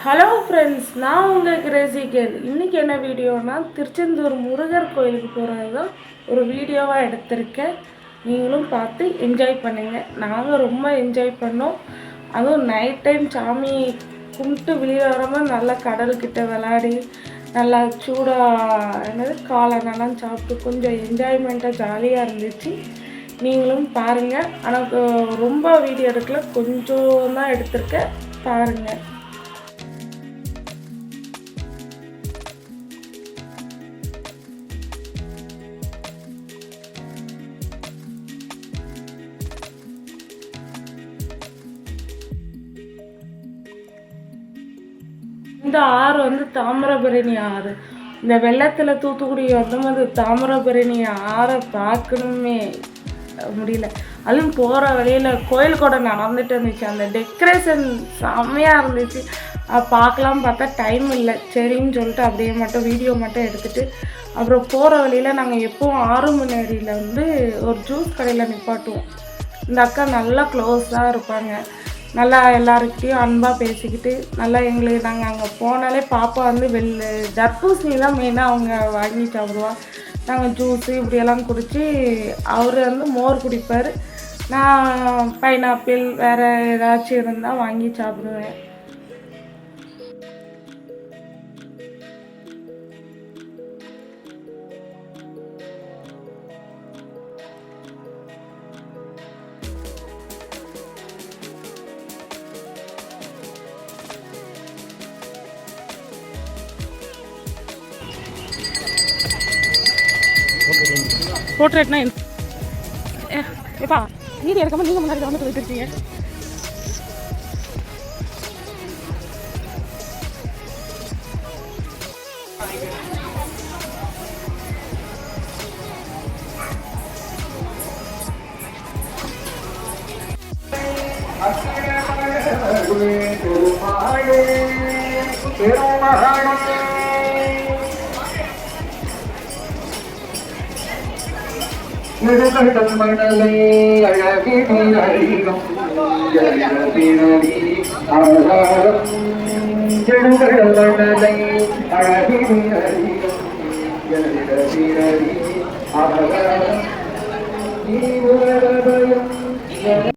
Hello friends, நான் உங்கள் Crazy girl. இன்றைக்கி என்ன வீடியோனா, திருச்செந்தூர் முருகர் கோயிலுக்கு போகிறது தான் ஒரு வீடியோவாக எடுத்திருக்கேன். நீங்களும் பார்த்து என்ஜாய் பண்ணுங்கள். நாங்கள் ரொம்ப என்ஜாய் பண்ணோம். அதுவும் நைட் டைம் சாமி கும்பிட்டு வெளியே வரமாக நல்லா கடல்கிட்ட விளையாடி நல்லா சூடாக காளானெல்லாம் சாப்பிட்டு கொஞ்சம் என்ஜாய்மெண்ட்டாக ஜாலியாக இருந்துச்சு. நீங்களும் பாருங்கள். ஆனால் ரொம்ப வீடியோ எடுக்கல, கொஞ்சம் தான் எடுத்திருக்கேன், பாருங்கள். இந்த ஆறு வந்து தாமிரபரணி ஆறு. இந்த வெள்ளத்தில் தூத்துக்குடி வந்தபோது தாமிரபரணி ஆறை பார்க்கணுமே முடியல. அதுவும் போகிற வழியில் கோயில் கூட நடந்துட்டு இருந்துச்சு. அந்த டெக்கரேஷன் செம்மையாக இருந்துச்சு. பார்க்கலாம் பார்த்தா டைம் இல்லை. சரின்னு சொல்லிட்டு அப்படியே மட்டும் வீடியோ மட்டும் எடுத்துகிட்டு அப்புறம் போகிற வழியில் நாங்கள் எப்போவும் 6 மணி அடியில் வந்து ஒரு ஜூஸ் கடையில் நிப்பாட்டுவோம். இந்த அக்கா நல்லா க்ளோஸாக இருப்பாங்க. நல்லா எல்லாருக்கிட்டையும் அன்பாக பேசிக்கிட்டு நல்லா எங்களுக்கு நாங்கள் அங்கே போனாலே பாப்பா வந்து தர்பூசணி தான் மெயினாக அவங்க வாங்கி சாப்பிடுவா. நாங்கள் ஜூஸு இப்படியெல்லாம் குடித்து அவர் வந்து மோர் குடிப்பார். நான் பைனாப்பிள் வேறு ஏதாச்சும் இருந்தால் வாங்கி சாப்பிடுவேன். போர்ட்ரேட்னா எப்பா வீடியோ எடுக்காமல் நீங்கள் முன்னாடி வந்து போயிட்டுருக்கீங்க. மணலை அழகினி அழிகம் ஜலபினி ஆதாரம் ஜெடுகடல் மணலை அழகினி அழிகம் ஜலபினி ஆதாரம் நீ உலகம்